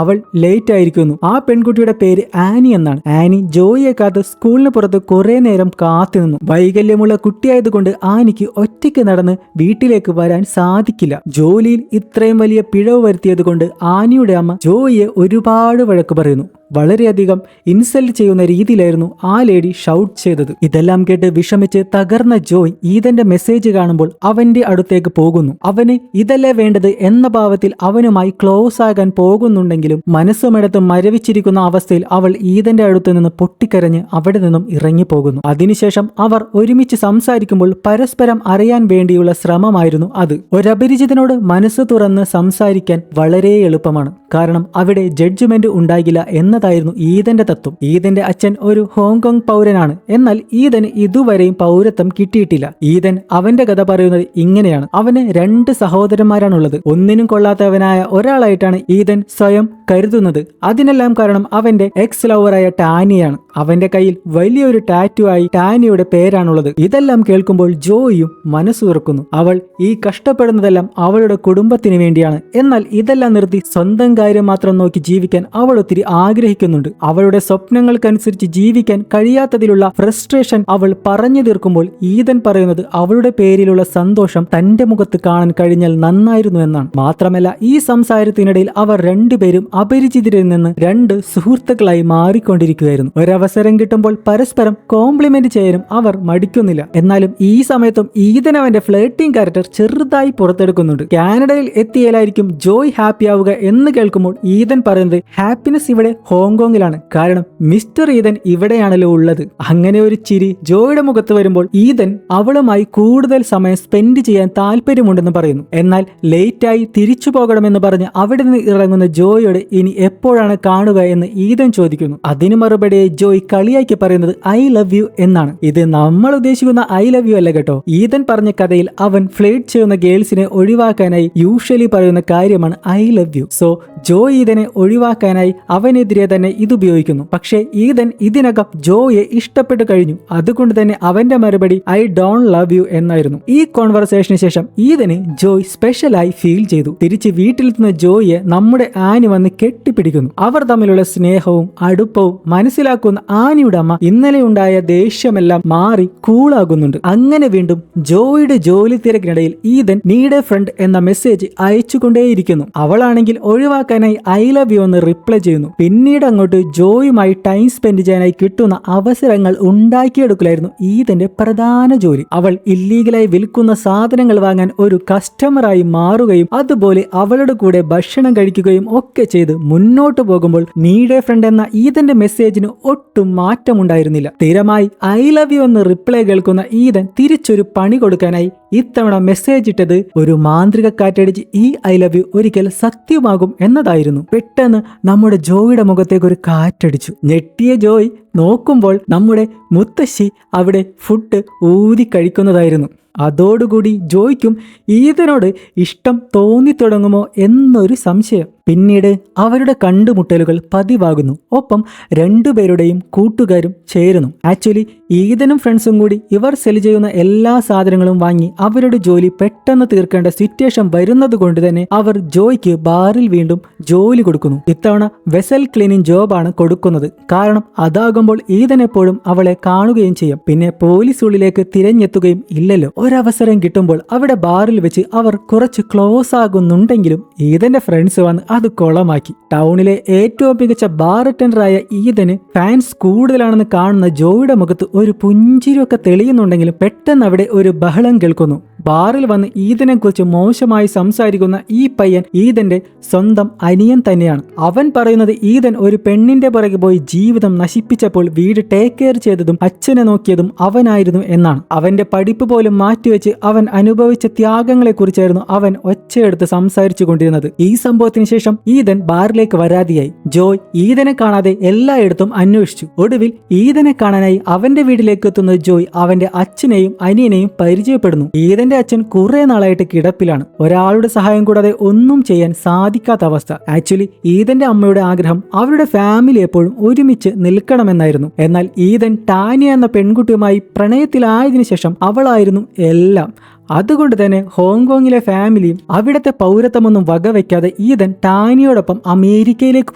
അവൾ ലേറ്റ് ആയിരിക്കുന്നു. ആ പെൺകുട്ടിയുടെ പേര് ആനി എന്നാണ്. ആനി ജോയിയെ കാത്ത് സ്കൂളിന് പുറത്ത് കുറെ നേരം കാത്തു നിന്നു. വൈകല്യമുള്ള കുട്ടിയായതുകൊണ്ട് ആനിക്ക് ഒറ്റയ്ക്ക് നടന്ന് വീട്ടിലേക്ക് വരാൻ സാധിക്കില്ല. ജോലിയിൽ ഇത്രയും വലിയ പിഴവ് വരുത്തിയത് കൊണ്ട് ആനിയുടെ അമ്മ ജോയിയെ ഒരുപാട് വഴക്ക് പറയുന്നു. വളരെയധികം ഇൻസൾട്ട് ചെയ്യുന്ന രീതിയിലായിരുന്നു ആ ലേഡി ഷൗട്ട് ചെയ്തത്. ഇതെല്ലാം കേട്ട് വിഷമിച്ച് തകർന്ന ജോയ് ഈദന്റെ മെസ്സേജ് കാണുമ്പോൾ അവന്റെ അടുത്തേക്ക് പോകുന്നു. അവന് ഇതല്ലേ വേണ്ടത് എന്ന ഭാവത്തിൽ അവനുമായി ക്ലോസ് ആകാൻ പോകുന്നുണ്ടെങ്കിലും മനസ്സുമെടുത്ത് മരവിച്ചിരിക്കുന്ന അവസ്ഥയിൽ അവൾ ഈദന്റെ അടുത്ത് നിന്ന് പൊട്ടിക്കരഞ്ഞ് അവിടെ നിന്നും ഇറങ്ങിപ്പോകുന്നു. അതിനുശേഷം അവർ ഒരുമിച്ച് സംസാരിക്കുമ്പോൾ പരസ്പരം അറിയാൻ വേണ്ടിയുള്ള ശ്രമമായിരുന്നു അത്. ഒരപരിചിതനോട് മനസ്സ് തുറന്ന് സംസാരിക്കാൻ വളരെ എളുപ്പമാണ്. കാരണം അവിടെ ജഡ്ജ്മെന്റ് ഉണ്ടാകില്ല എന്നതായിരുന്നു ഈദന്റെ തത്വം. ഈദന്റെ അച്ഛൻ ഒരു ഹോങ്കോങ് പൗരനാണ്. എന്നാൽ ഈദന് ഇതുവരെയും പൗരത്വം കിട്ടിയിട്ടില്ല. ഈദൻ അവന്റെ കഥ പറയുന്നത് ഇങ്ങനെയാണ്. അവന് 2 സഹോദരന്മാരാണുള്ളത്. ഒന്നിനും കൊള്ളാത്തവനായ ഒരാളായിട്ടാണ് ഈദൻ സ്വയം കരുതുന്നത്. അതിനെല്ലാം കാരണം അവന്റെ എക്സ് ലവറായ ടാനിയാണ്. അവന്റെ കയ്യിൽ വലിയൊരു ടാറ്റു ആയി ടാനിയുടെ പേരാണുള്ളത്. ഇതെല്ലാം കേൾക്കുമ്പോൾ ജോയിയും മനസ്സ് തുറക്കുന്നു. അവൾ ഈ കഷ്ടപ്പെടുന്നതെല്ലാം അവളുടെ കുടുംബത്തിന് വേണ്ടിയാണ്. എന്നാൽ ഇതെല്ലാം നിർത്തി സ്വന്തം കാര്യം മാത്രം നോക്കി ജീവിക്കാൻ അവൾ ഒത്തിരി ആഗ്രഹിക്കുന്നുണ്ട്. അവളുടെ സ്വപ്നങ്ങൾക്കനുസരിച്ച് ജീവിക്കാൻ കഴിയാത്തതിലുള്ള ഫ്രസ്ട്രേഷൻ അവൾ പറഞ്ഞു തീർക്കുമ്പോൾ ഈദൻ പറയുന്നത് അവളുടെ പേരിലുള്ള സന്തോഷം തന്റെ മുഖത്ത് കാണാൻ കഴിഞ്ഞാൽ നന്നായിരുന്നു എന്നാണ്. മാത്രമല്ല ഈ സംസാരത്തിനിടയിൽ അവർ രണ്ടുപേരും അപരിചിതരിൽ നിന്ന് 2 സുഹൃത്തുക്കളായി മാറിക്കൊണ്ടിരിക്കുകയായിരുന്നു. ഒരവസരം കിട്ടുമ്പോൾ പരസ്പരം കോംപ്ലിമെന്റ് ചെയ്യാനും അവർ മടിക്കുന്നില്ല. എന്നാലും ഈ സമയത്തും ഈദൻ അവന്റെ ഫ്ലേട്ടിംഗ് ക്യാരക്ടർ ചെറുതായി പുറത്തെടുക്കുന്നുണ്ട്. കാനഡയിൽ എത്തിയാലായിരിക്കും ജോയ് ഹാപ്പി ആവുക എന്ന് കേൾക്കുമ്പോൾ ഈദൻ പറയുന്നത് ഹാപ്പിനെസ് ഇവിടെ ഹോങ്കോങ്ങിലാണ്. കാരണം മിസ്റ്റർ ഈദൻ ഇവിടെയാണല്ലോ ഉള്ളത്. അങ്ങനെ ഒരു ചിരി ജോയുടെ മുഖത്ത് വരുമ്പോൾ ഈദൻ അവളുമായി കൂടുതൽ സമയം സ്പെൻഡ് ചെയ്യാൻ താല്പര്യമുണ്ടെന്ന് പറയുന്നു. എന്നാൽ ലേറ്റായി തിരിച്ചു പോകണമെന്ന് പറഞ്ഞ് അവിടെ നിന്ന് ഇറങ്ങുന്ന ജോയോട് ഇനി എപ്പോഴാണ് കാണുക എന്ന് ഈദൻ ചോദിക്കുന്നു. അതിന് മറുപടിയായി ജോയ് കളിയാക്കി പറയുന്നത് ഐ ലവ് യു എന്നാണ്. ഇത് നമ്മൾ ഉദ്ദേശിക്കുന്ന ഐ ലവ് യു അല്ല കേട്ടോ. ഈദൻ പറഞ്ഞ കഥയിൽ അവൻ ഫ്ലേർട്ട് ചെയ്യുന്ന ഗേൾസിനെ ഒഴിവാക്കാനായി യൂഷ്വലി പറയുന്ന കാര്യമാണ് I love you. So Joy ഈദനെ ഒഴിവാക്കാനായി അവനെതിരെ തന്നെ ഇത് ഉപയോഗിക്കുന്നു. പക്ഷേ ഈദൻ ഇതിനകം ജോയെ ഇഷ്ടപ്പെട്ടു കഴിഞ്ഞു. അതുകൊണ്ട് തന്നെ അവന്റെ മറുപടി ഐ ഡോണ്ട് ലവ് യു എന്നായിരുന്നു. ഈ കോൺവെർസേഷന് ശേഷം ഈദന് ജോയ് സ്പെഷ്യലായി ഫീൽ ചെയ്തു. തിരിച്ച് വീട്ടിലെത്തുന്ന ജോയിയെ നമ്മുടെ ആനി വന്ന് കെട്ടിപ്പിടിക്കുന്നു. അവർ തമ്മിലുള്ള സ്നേഹവും അടുപ്പവും മനസ്സിലാക്കുന്ന ആനിയുടെ അമ്മ ഇന്നലെ ഉണ്ടായ ദേഷ്യമെല്ലാം മാറി കൂളാകുന്നുണ്ട്. അങ്ങനെ വീണ്ടും ജോയിയുടെ ജോലി തിരക്കിനിടയിൽ ഈദൻ നീഡ് എ ഫ്രണ്ട് എന്ന മെസ്സേജ് അയച്ചുകൊണ്ടേയിരിക്കുന്നു. അവളാണെങ്കിൽ ഒഴിവാക്കാനായി ഐ ലവ് യു എന്ന് റിപ്ലൈ ചെയ്യുന്നു. പിന്നീട് അങ്ങോട്ട് ജോയുമായി ടൈം സ്പെൻഡ് ചെയ്യാനായി കിട്ടുന്ന അവസരങ്ങൾ ഉണ്ടാക്കിയെടുക്കലായിരുന്നു ഈദന്റെ പ്രധാന ജോലി. അവൾ ഇല്ലീഗലായി വിൽക്കുന്ന സാധനങ്ങൾ വാങ്ങാൻ ഒരു കസ്റ്റമറായി മാറുകയും അതുപോലെ അവളുടെ കൂടെ ഭക്ഷണം കഴിക്കുകയും ഒക്കെ ചെയ്ത് മുന്നോട്ട് പോകുമ്പോൾ നീഡ് എ ഫ്രണ്ട് എന്ന ഈദന്റെ മെസ്സേജിന് ഒട്ടും മാറ്റമുണ്ടായിരുന്നില്ല. സ്ഥിരമായി ഐ ലവ് യു എന്ന് റിപ്ലൈ കേൾക്കുന്ന ഈദൻ തിരിച്ചൊരു പണി കൊടുക്കാനായി ഇത്തവണ മെസ്സേജ് ഇട്ടത് ഒരു മാന്ത്രിക കാറ്റടിച്ച് ഈ ഐ ലവ് യു ഒരിക്കൽ സത്യമാകും എന്നതായിരുന്നു. പെട്ടെന്ന് നമ്മുടെ ജോയിയുടെ മുഖത്തേക്ക് ഒരു കാറ്റടിച്ചു. ഞെട്ടിയ ജോയ് നോക്കുമ്പോൾ നമ്മുടെ മുത്തശ്ശി അവിടെ ഫുഡ് ഊതി കഴിക്കുന്നതായിരുന്നു. അതോടുകൂടി ജോയ്ക്കും ഈദനോട് ഇഷ്ടം തോന്നിത്തുടങ്ങുമോ എന്നൊരു സംശയം. പിന്നീട് അവരുടെ കണ്ടുമുട്ടലുകൾ പതിവാകുന്നു. ഒപ്പം രണ്ടുപേരുടെയും കൂട്ടുകാരും ചേരുന്നു. ആക്ച്വലി ഈദനും ഫ്രണ്ട്സും കൂടി ഇവർ സെൽ ചെയ്യുന്ന എല്ലാ സാധനങ്ങളും വാങ്ങി അവരുടെ ജോലി പെട്ടെന്ന് തീർക്കേണ്ട സിറ്റുവേഷൻ വരുന്നത് കൊണ്ട് തന്നെ അവർ ജോയ്ക്ക് ബാറിൽ വീണ്ടും ജോലി കൊടുക്കുന്നു. ഇത്തവണ വെസൽ ക്ലീനിങ് ജോബാണ് കൊടുക്കുന്നത്. കാരണം അതാകുമ്പോൾ ഈദൻ എപ്പോഴും അവളെ കാണുകയും ചെയ്യും. പിന്നെ പോലീസ് ഉള്ളിലേക്ക് തിരഞ്ഞെത്തുകയും ഇല്ലല്ലോ. ഒരവസരം കിട്ടുമ്പോൾ അവിടെ ബാറിൽ വെച്ച് അവർ കുറച്ച് ക്ലോസ് ആകുന്നുണ്ടെങ്കിലും ഈദന്റെ ഫ്രണ്ട്സ് വന്ന് അത് കൊളമാക്കി. ടൗണിലെ ഏറ്റവും മികച്ച ബാർ അറ്റൻഡറായ ഈദന് ഫാൻസ് കൂടുതലാണെന്ന് കാണുന്ന ജോയുടെ മുഖത്ത് ഒരു പുഞ്ചിരിയൊക്കെ തെളിയുന്നുണ്ടെങ്കിലും പെട്ടെന്ന് അവിടെ ഒരു ബഹളം കേൾക്കുന്നു. ബാറിൽ വന്ന് ഈദനെ കുറിച്ച് മോശമായി സംസാരിക്കുന്ന ഈ പയ്യൻ ഈദന്റെ സ്വന്തം അനിയൻ തന്നെയാണ്. അവൻ പറയുന്നത് ഈദൻ ഒരു പെണ്ണിന്റെ പുറകെ പോയി ജീവിതം നശിപ്പിച്ചപ്പോൾ വീട് ടേക്ക് കെയർ ചെയ്തതും അച്ഛനെ നോക്കിയതും അവനായിരുന്നു എന്നാണ്. അവന്റെ പഠിപ്പ് പോലും മാറ്റിവെച്ച് അവൻ അനുഭവിച്ച ത്യാഗങ്ങളെ കുറിച്ചായിരുന്നു അവൻ ഒച്ചയെടുത്ത് സംസാരിച്ചു കൊണ്ടിരുന്നത്. ഈ സംഭവത്തിന് ശേഷം ഈദൻ ബാറിലേക്ക് വരാതെയായി. ജോയ് ഈദനെ കാണാതെ എല്ലായിടത്തും അന്വേഷിച്ചു. ഒടുവിൽ ഈദനെ കാണാനായി അവന്റെ വീട്ടിലേക്ക് എത്തുന്ന ജോയ് അവന്റെ അച്ഛനെയും അനിയനെയും പരിചയപ്പെടുന്നു. ഈദന്റെ അച്ഛൻ കുറെ നാളായിട്ട് കിടപ്പിലാണ്. ഒരാളുടെ സഹായം കൂടാതെ ഒന്നും ചെയ്യാൻ സാധിക്കാത്ത അവസ്ഥ. ആക്ച്വലി ഈദന്റെ അമ്മയുടെ ആഗ്രഹം അവരുടെ ഫാമിലി എപ്പോഴും ഒരുമിച്ച് നിൽക്കണമെന്നായിരുന്നു. എന്നാൽ ഈദൻ ടാനിയ എന്ന പെൺകുട്ടിയുമായി പ്രണയത്തിലായതിനു ശേഷം അവളായിരുന്നു എല്ലാം. അതുകൊണ്ട് തന്നെ ഹോങ്കോങ്ങിലെ ഫാമിലിയും അവിടുത്തെ പൗരത്വമൊന്നും വകവെക്കാതെ ഈദൻ ടാനിയോടൊപ്പം അമേരിക്കയിലേക്ക്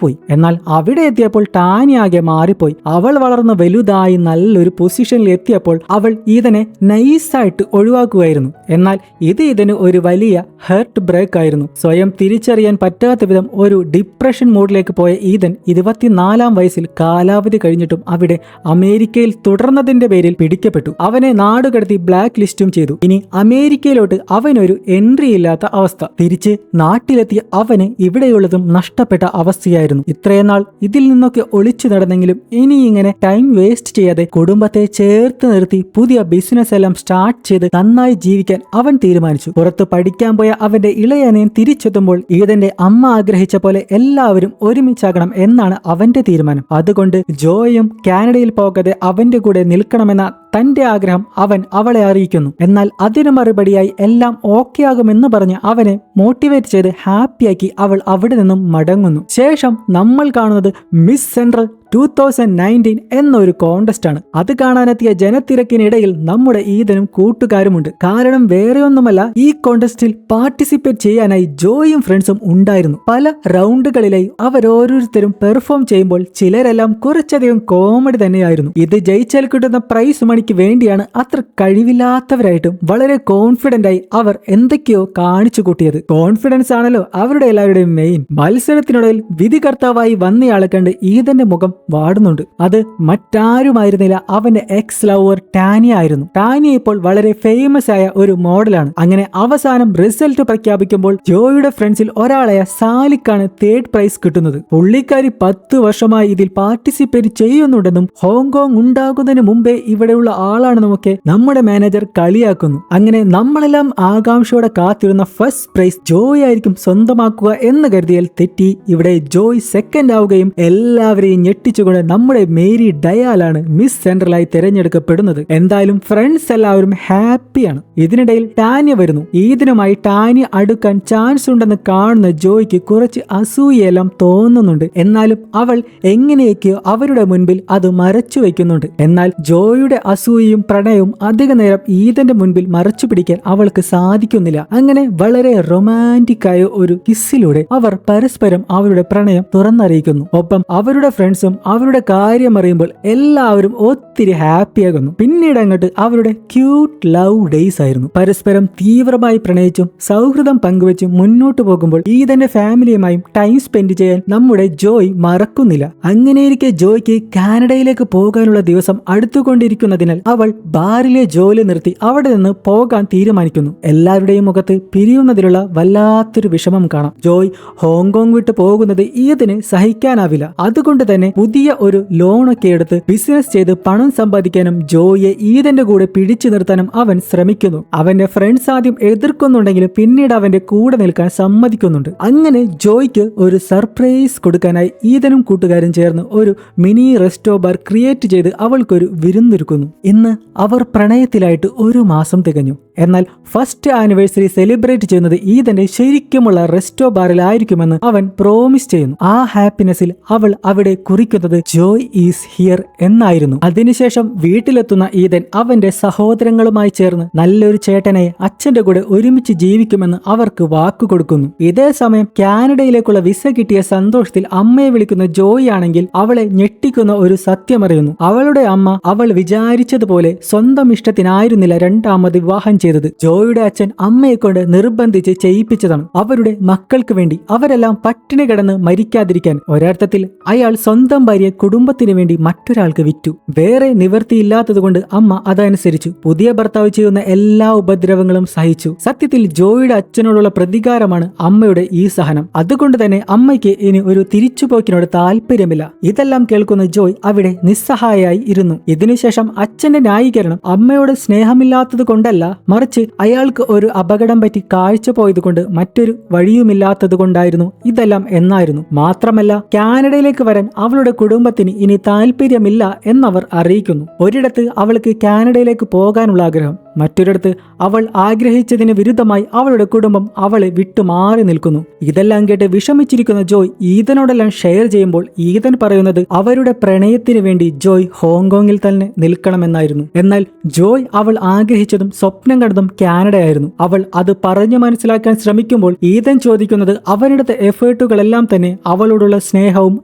പോയി. എന്നാൽ അവിടെ എത്തിയപ്പോൾ ടാനി ആകെ മാറിപ്പോയി. അവൾ വളർന്ന് വലുതായി നല്ലൊരു പൊസിഷനിൽ എത്തിയപ്പോൾ അവൾ ഈദനെ നൈസായിട്ട് ഒഴിവാക്കുകയായിരുന്നു. എന്നാൽ ഇത് ഇതിന് ഒരു വലിയ ഹെർട്ട് ബ്രേക്ക് ആയിരുന്നു. സ്വയം തിരിച്ചറിയാൻ പറ്റാത്ത വിധം ഒരു ഡിപ്രഷൻ മൂഡിലേക്ക് പോയ ഈദൻ 24-ാം വയസ്സിൽ കാലാവധി കഴിഞ്ഞിട്ടും അവിടെ അമേരിക്കയിൽ തുടർന്നതിന്റെ പേരിൽ പിടിക്കപ്പെട്ടു. അവനെ നാടുകടത്തി ബ്ലാക്ക് ലിസ്റ്റും ചെയ്തു. ഇനി അമേരിക്കയിലോട്ട് അവനൊരു എൻട്രി ഇല്ലാത്ത അവസ്ഥ. തിരിച്ച് നാട്ടിലെത്തിയ അവന് ഇവിടെയുള്ളതും നഷ്ടപ്പെട്ട അവസ്ഥയായിരുന്നു. ഇത്രയും നാൾ ഇതിൽ നിന്നൊക്കെ ഒളിച്ചു നടന്നെങ്കിലും ഇനി ഇങ്ങനെ ടൈം വേസ്റ്റ് ചെയ്യാതെ കുടുംബത്തെ ചേർത്ത് നിർത്തി പുതിയ ബിസിനസ് എല്ലാം സ്റ്റാർട്ട് ചെയ്ത് നന്നായി ജീവിക്കാൻ അവൻ തീരുമാനിച്ചു. പുറത്ത് പഠിക്കാൻ പോയ അവന്റെ ഇളയനയൻ തിരിച്ചെത്തുമ്പോൾ ഈദന്റെ അമ്മ ആഗ്രഹിച്ച പോലെ എല്ലാവരും ഒരുമിച്ചാകണം എന്നാണ് അവന്റെ തീരുമാനം. അതുകൊണ്ട് ജോയും കാനഡയിൽ പോകാതെ അവന്റെ കൂടെ നിൽക്കണമെന്ന തന്റെ ആഗ്രഹം അവൻ അവളെ അറിയിക്കുന്നു. എന്നാൽ അതിനു മറുപടിയായി എല്ലാം ഓക്കെ ആകുമെന്ന് പറഞ്ഞ് അവനെ മോട്ടിവേറ്റ് ചെയ്ത് ഹാപ്പിയാക്കി അവൾ അവിടെ നിന്നും മടങ്ങുന്നു. ശേഷം നമ്മൾ കാണുന്നത് മിസ് സെൻട്രൽ 2019 എന്നൊരു കോണ്ടസ്റ്റ് ആണ്. അത് കാണാനെത്തിയ ജനത്തിരക്കിനിടയിൽ നമ്മുടെ ഈദനും കൂട്ടുകാരുമുണ്ട്. കാരണം വേറെ ഒന്നുമല്ല, ഈ കോണ്ടസ്റ്റിൽ പാർട്ടിസിപ്പേറ്റ് ചെയ്യാനായി ജോയും ഫ്രണ്ട്സും ഉണ്ടായിരുന്നു. പല റൗണ്ടുകളിലായി അവരോരോരുത്തരും പെർഫോം ചെയ്യുമ്പോൾ ചിലരെല്ലാം കുറച്ചധികം കോമഡി തന്നെയായിരുന്നു. ഇത് ജയിച്ചാൽ കിട്ടുന്ന പ്രൈസ് മണിക്ക് വേണ്ടിയാണ് അത്ര കഴിവില്ലാത്തവരായിട്ടും വളരെ കോൺഫിഡന്റ് ആയി അവർ എന്തൊക്കെയോ കാണിച്ചു കൂട്ടിയത്. കോൺഫിഡൻസ് ആണല്ലോ അവരുടെ എല്ലാവരുടെയും മെയിൻ. മത്സരത്തിനിടയിൽ വിധികർത്താവായി വന്നയാളെ കണ്ട് ഈദന്റെ മുഖം വാടുന്നുണ്ട്. അത് മറ്റാരുമായിരുന്നില്ല, അവന്റെ എക്സ് ലവർ ടാനിയ ആയിരുന്നു. ടാനിയ ഇപ്പോൾ വളരെ ഫേമസ് ആയ ഒരു മോഡലാണ്. അങ്ങനെ അവസാനം റിസൾട്ട് പ്രഖ്യാപിക്കുമ്പോൾ ജോയുടെ ഫ്രണ്ട്സിൽ ഒരാളായ സാലിക്കാണ് തേർഡ് പ്രൈസ് കിട്ടുന്നത്. പുള്ളിക്കാരി 10 വർഷമായി ഇതിൽ പാർട്ടിസിപ്പേറ്റ് ചെയ്യുന്നുണ്ടെന്നും ഹോങ്കോങ് ഉണ്ടാകുന്നതിന് മുമ്പേ ഇവിടെയുള്ള ആളാണെന്നുമൊക്കെ നമ്മുടെ മാനേജർ കളിയാക്കുന്നു. അങ്ങനെ നമ്മളെല്ലാം ആകാംക്ഷയോടെ കാത്തിരുന്ന ഫസ്റ്റ് പ്രൈസ് ജോയ് ആയിരിക്കും സ്വന്തമാക്കുക എന്ന് കരുതിയാൽ തെറ്റി. ഇവിടെ ജോയ് സെക്കൻഡ് ആവുകയും എല്ലാവരെയും ഞെട്ടിച്ചുകൊണ്ട് നമ്മുടെ മേരി ഡയാലാണ് മിസ് സെൻട്രലായി തിരഞ്ഞെടുക്കപ്പെടുന്നത്. എന്തായാലും ഫ്രണ്ട്സ് എല്ലാവരും ഹാപ്പിയാണ്. ഇതിനിടയിൽ ടാനിയ വരുന്നു. ഈദിനുമായി ടാനിയ അടുക്കാൻ ചാൻസ് ഉണ്ടെന്ന് കാണുന്ന ജോയ്ക്ക് കുറച്ച് അസൂയെല്ലാം തോന്നുന്നുണ്ട്. എന്നാലും അവൾ എങ്ങനെയൊക്കെയോ അവരുടെ മുൻപിൽ അത് മറച്ചു വെക്കുന്നുണ്ട്. എന്നാൽ ജോയുടെ അസൂയയും പ്രണയവും അധിക നേരം ഈദന്റെ മുൻപിൽ മറച്ചു പിടിക്കാൻ അവൾക്ക് സാധിക്കുന്നില്ല. അങ്ങനെ വളരെ റൊമാൻറ്റിക് ആയ ഒരു കിസ്സിലൂടെ അവർ പരസ്പരം അവരുടെ പ്രണയം തുറന്നറിയിക്കുന്നു. ഒപ്പം അവരുടെ ഫ്രണ്ട്സും അവരുടെ കാര്യം അറിയുമ്പോൾ എല്ലാവരും ഒത്തിരി ഹാപ്പിയാകുന്നു. പിന്നീട് അങ്ങോട്ട് അവരുടെ ക്യൂട്ട് ലവ് ഡേയ്സ് ആയിരുന്നു. പരസ്പരം തീവ്രമായി പ്രണയിച്ചും സൗഹൃദം പങ്കുവെച്ചും മുന്നോട്ട് പോകുമ്പോൾ ഈദന്റെ ഫാമിലിയുമായും ടൈം സ്പെൻഡ് ചെയ്യാൻ നമ്മുടെ ജോയ് മറക്കുന്നില്ല. അങ്ങനെയിരിക്കെ ജോയ്ക്ക് കാനഡയിലേക്ക് പോകാനുള്ള ദിവസം അടുത്തുകൊണ്ടിരിക്കുന്നതിനാൽ അവൾ ബാറിലെ ജോലി നിർത്തി അവിടെ നിന്ന് പോകാൻ തീരുമാനിക്കുന്നു. എല്ലാവരുടെയും മുഖത്ത് പിരിയുന്നതിലുള്ള വല്ലാത്തൊരു വിഷമം കാണാം. ജോയ് ഹോങ്കോങ് വിട്ട് പോകുന്നത് ഈദിന് സഹിക്കാനാവില്ല. അതുകൊണ്ട് തന്നെ പുതിയ ഒരു ലോണൊക്കെ എടുത്ത് ബിസിനസ് ചെയ്ത് പണം സമ്പാദിക്കാനും ജോയിയെ ഈദന്റെ കൂടെ പിടിച്ചു നിർത്താനും അവൻ ശ്രമിക്കുന്നു. അവന്റെ ഫ്രണ്ട്സ് ആദ്യം എതിർക്കുന്നുണ്ടെങ്കിലും പിന്നീട് അവന്റെ കൂടെ നിൽക്കാൻ സമ്മതിക്കുന്നുണ്ട്. അങ്ങനെ ജോയ്ക്ക് ഒരു സർപ്രൈസ് കൊടുക്കാനായി ഈദനും കൂട്ടുകാരും ചേർന്ന് ഒരു മിനി റെസ്റ്റോ ബാർ ക്രിയേറ്റ് ചെയ്ത് അവൾക്കൊരു വിരുന്നൊരുക്കുന്നു. ഇന്ന് അവർ പ്രണയത്തിലായിട്ട് 1 മാസം തികഞ്ഞു. എന്നാൽ ഫസ്റ്റ് ആനിവേഴ്സറി സെലിബ്രേറ്റ് ചെയ്യുന്നത് ഈദന്റെ ശരിക്കുമുള്ള റെസ്റ്റോ ബാറിലായിരിക്കുമെന്ന് അവൻ പ്രോമിസ് ചെയ്യുന്നു. ആ ഹാപ്പിനെസ്സിൽ അവൾ അവിടെ കുറിക്കുന്നത് ജോയ് ഈസ് ഹിയർ എന്നായിരുന്നു. അതിനുശേഷം വീട്ടിലെത്തുന്ന ഈദൻ അവന്റെ സഹോദരങ്ങളുമായി ചേർന്ന് നല്ലൊരു ചേട്ടനെ അച്ഛന്റെ കൂടെ ഒരുമിച്ച് ജീവിക്കുമെന്ന് അവർക്ക് വാക്കു കൊടുക്കുന്നു. ഇതേ സമയം കാനഡയിലേക്കുള്ള വിസ കിട്ടിയ സന്തോഷത്തിൽ അമ്മയെ വിളിക്കുന്ന ജോയ് ആണെങ്കിൽ അവളെ ഞെട്ടിക്കുന്ന ഒരു സത്യമറിയുന്നു. അവളുടെ അമ്മ അവൾ വിചാരിച്ചതുപോലെ സ്വന്തം ഇഷ്ടത്തിനായിരുന്നില്ല രണ്ടാമത് വിവാഹം ചെയ്തത്. ജോയുടെ അച്ഛൻ അമ്മയെ കൊണ്ട് നിർബന്ധിച്ച് ചെയ്യിപ്പിച്ചതാണ്. അവരുടെ മക്കൾക്ക് വേണ്ടി. അവരെല്ലാം പട്ടിണി കിടന്ന് മരിക്കാതിരിക്കാൻ. ഒരർത്ഥത്തിൽ അയാൾ സ്വന്തം ഭാര്യയെ കുടുംബത്തിന് വേണ്ടി മറ്റൊരാൾക്ക് വിറ്റു. വേറെ നിവൃത്തിയില്ലാത്തതുകൊണ്ട് അമ്മ അതനുസരിച്ചു. പുതിയ ഭർത്താവ് ചെയ്യുന്ന എല്ലാ ഉപദ്രവങ്ങളും സഹിച്ചു. സത്യത്തിൽ ജോയുടെ അച്ഛനോടുള്ള പ്രതികാരമാണ് അമ്മയുടെ ഈ സഹനം. അതുകൊണ്ട് തന്നെ അമ്മയ്ക്ക് ഇനി ഒരു തിരിച്ചുപോക്കിനോട് താല്പര്യമില്ല. ഇതെല്ലാം കേൾക്കുന്ന ജോയ് അവിടെ നിസ്സഹായായി ഇരുന്നു. ഇതിനുശേഷം അച്ഛന്റെ ന്യായീകരണം അമ്മയോട് സ്നേഹമില്ലാത്തത് കൊണ്ടല്ല, മറിച്ച് അയാൾക്ക് ഒരു അപകടം പറ്റി കാഴ്ച പോയതുകൊണ്ട് മറ്റൊരു വഴിയുമില്ലാത്തത് കൊണ്ടായിരുന്നു ഇതെല്ലാം എന്നായിരുന്നു. മാത്രമല്ല കാനഡയിലേക്ക് വരാൻ അവളുടെ കുടുംബത്തിന് ഇനി താല്പര്യമില്ല എന്നവർ അറിയിക്കുന്നു. ഒരിടത്ത് അവൾക്ക് കാനഡയിലേക്ക് പോകാനുള്ള ആഗ്രഹം, മറ്റൊരിടത്ത് അവൾ ആഗ്രഹിച്ചതിന് വിരുദ്ധമായി അവളുടെ കുടുംബം അവളെ വിട്ടുമാറി നിൽക്കുന്നു. ഇതെല്ലാം കേട്ട് വിഷമിച്ചിരിക്കുന്ന ജോയ് ഈദനോടെല്ലാം ഷെയർ ചെയ്യുമ്പോൾ ഈദൻ പറയുന്നത് അവരുടെ പ്രണയത്തിന് വേണ്ടി ജോയ് ഹോങ്കോങ്ങിൽ തന്നെ നിൽക്കണമെന്നായിരുന്നു. എന്നാൽ ജോയ് അവൾ ആഗ്രഹിച്ചതും സ്വപ്നം കണ്ടതും കാനഡയായിരുന്നു. അവൾ അത് പറഞ്ഞു മനസ്സിലാക്കാൻ ശ്രമിക്കുമ്പോൾ ഈദൻ ചോദിക്കുന്നത് അവനെടുത്ത എഫേർട്ടുകളെല്ലാം തന്നെ അവളോടുള്ള സ്നേഹവും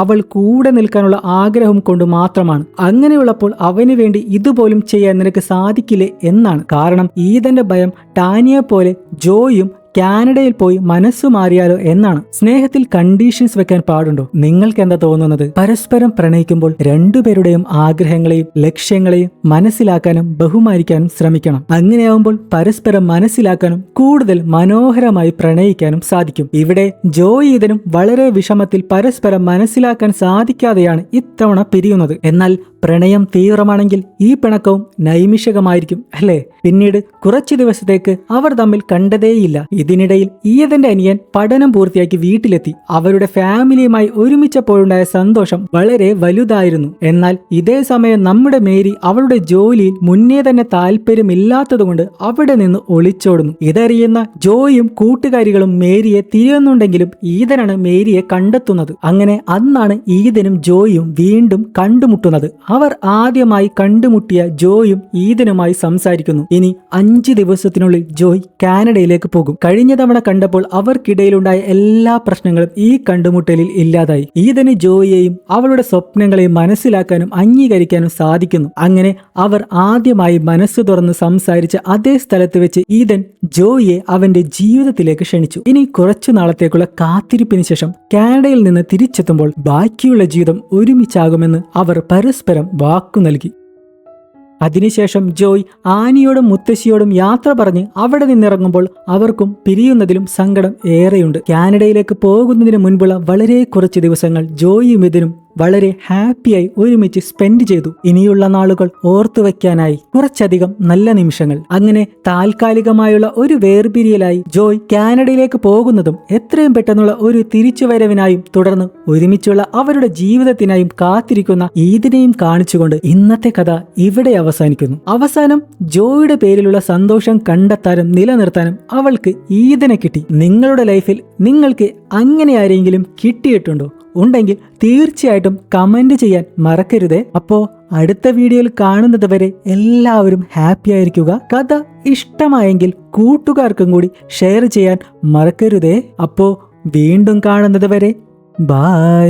അവൾ കൂടെ നിൽക്കാനുള്ള ആഗ്രഹവും കൊണ്ട് മാത്രമാണ്. അങ്ങനെയുള്ളപ്പോൾ അവന് വേണ്ടി ഇതുപോലും ചെയ്യാൻ നിനക്ക് സാധിക്കില്ലേ എന്നാണ്. കാരണം ഈദന്റെ ഭയം ടാനിയെ പോലെ ജോയും കാനഡയിൽ പോയി മനസ്സു മാറിയാലോ എന്നാണ്. സ്നേഹത്തിൽ കണ്ടീഷൻസ് വെക്കാൻ പാടുണ്ടോ? നിങ്ങൾക്ക് എന്താ തോന്നുന്നത്? പരസ്പരം പ്രണയിക്കുമ്പോൾ രണ്ടുപേരുടെയും ആഗ്രഹങ്ങളെയും ലക്ഷ്യങ്ങളെയും മനസ്സിലാക്കാനും ബഹുമാനിക്കാനും ശ്രമിക്കണം. അങ്ങനെയാവുമ്പോൾ പരസ്പരം മനസ്സിലാക്കാനും കൂടുതൽ മനോഹരമായി പ്രണയിക്കാനും സാധിക്കും. ഇവിടെ ജോയ് ഈദനും വളരെ വിഷമത്തിൽ പരസ്പരം മനസ്സിലാക്കാൻ സാധിക്കാതെയാണ് ഇത്തവണ പിരിയുന്നത്. എന്നാൽ പ്രണയം തീവ്രമാണെങ്കിൽ ഈ പിണക്കവും നൈമിഷികമായിരിക്കും അല്ലേ? പിന്നീട് കുറച്ചു ദിവസത്തേക്ക് അവർ തമ്മിൽ കണ്ടതേയില്ല. ഇതിനിടയിൽ ഈദന്റെ അനിയൻ പഠനം പൂർത്തിയാക്കി വീട്ടിലെത്തി. അവരുടെ ഫാമിലിയുമായി ഒരുമിച്ചപ്പോഴുണ്ടായ സന്തോഷം വളരെ വലുതായിരുന്നു. എന്നാൽ ഇതേ സമയം നമ്മുടെ മേരി അവളുടെ ജോലിയിൽ മുന്നേ തന്നെ താല്പര്യമില്ലാത്തതുകൊണ്ട് അവിടെ നിന്ന് ഒളിച്ചോടുന്നു. ഇതറിയുന്ന ജോയും കൂട്ടുകാരികളും മേരിയെ തിരിയുന്നുണ്ടെങ്കിലും ഈദനാണ് മേരിയെ കണ്ടെത്തുന്നത്. അങ്ങനെ അന്നാണ് ഈദനും ജോയും വീണ്ടും കണ്ടുമുട്ടുന്നത്. അവർ ആദ്യമായി കണ്ടുമുട്ടിയ ജോയും ഈദനുമായി സംസാരിക്കുന്നു. ഇനി 5 ദിവസത്തിനുള്ളിൽ ജോയ് കാനഡയിലേക്ക് പോകും. കഴിഞ്ഞ തവണ കണ്ടപ്പോൾ അവർക്കിടയിലുണ്ടായ എല്ലാ പ്രശ്നങ്ങളും ഈ കണ്ടുമുട്ടലിൽ ഇല്ലാതായി. ഈദന് ജോയിയെയും അവളുടെ സ്വപ്നങ്ങളെയും മനസ്സിലാക്കാനും അംഗീകരിക്കാനും സാധിക്കുന്നു. അങ്ങനെ അവർ ആദ്യമായി മനസ്സ് തുറന്ന് സംസാരിച്ച അതേ സ്ഥലത്ത് വെച്ച് ഈദൻ ജോയിയെ അവന്റെ ജീവിതത്തിലേക്ക് ക്ഷണിച്ചു. ഇനി കുറച്ചു നാളത്തേക്കുള്ള കാത്തിരിപ്പിന് ശേഷം കാനഡയിൽ നിന്ന് തിരിച്ചെത്തുമ്പോൾ ബാക്കിയുള്ള ജീവിതം ഒരുമിച്ചാകുമെന്ന് അവർ പരസ്പരം വാക്കു നൽകി. അതിനുശേഷം ജോയ് ആനിയോടും മുത്തശ്ശിയോടും യാത്ര പറഞ്ഞ് അവിടെ നിന്നിറങ്ങുമ്പോൾ അവർക്കും പിരിയുന്നതിലും സങ്കടം ഏറെയുണ്ട്. കാനഡയിലേക്ക് പോകുന്നതിന് മുൻപുള്ള വളരെ കുറച്ച് ദിവസങ്ങൾ ജോയും ഇതിനും വളരെ ഹാപ്പിയായി ഒരുമിച്ച് സ്പെൻഡ് ചെയ്തു. ഇനിയുള്ള നാളുകൾ ഓർത്തു വയ്ക്കാനായി കുറച്ചധികം നല്ല നിമിഷങ്ങൾ. അങ്ങനെ താൽക്കാലികമായുള്ള ഒരു വേർപിരിയലായി ജോയ് കാനഡയിലേക്ക് പോകുന്നതും എത്രയും പെട്ടെന്നുള്ള ഒരു തിരിച്ചുവരവിനായും തുടർന്ന് ഒരുമിച്ചുള്ള അവരുടെ ജീവിതത്തിനായും കാത്തിരിക്കുന്ന ഈദിനെയും കാണിച്ചുകൊണ്ട് ഇന്നത്തെ കഥ ഇവിടെ അവസാനിക്കുന്നു. അവസാനം ജോയുടെ പേരിലുള്ള സന്തോഷം കണ്ടെത്താനും നിലനിർത്താനും അവൾക്ക് ഈദിനെ കിട്ടി. നിങ്ങളുടെ ലൈഫിൽ നിങ്ങൾക്ക് അങ്ങനെ ആരെങ്കിലും കിട്ടിയിട്ടുണ്ടോ? ഉണ്ടെങ്കിൽ തീർച്ചയായിട്ടും കമന്റ് ചെയ്യാൻ മറക്കരുതേ. അപ്പോ അടുത്ത വീഡിയോയിൽ കാണുന്നത് വരെ എല്ലാവരും ഹാപ്പി ആയിരിക്കുക. കഥ ഇഷ്ടമായെങ്കിൽ കൂട്ടുകാർക്കും കൂടി ഷെയർ ചെയ്യാൻ മറക്കരുതേ. അപ്പോ വീണ്ടും കാണുന്നത് വരെ ബൈ.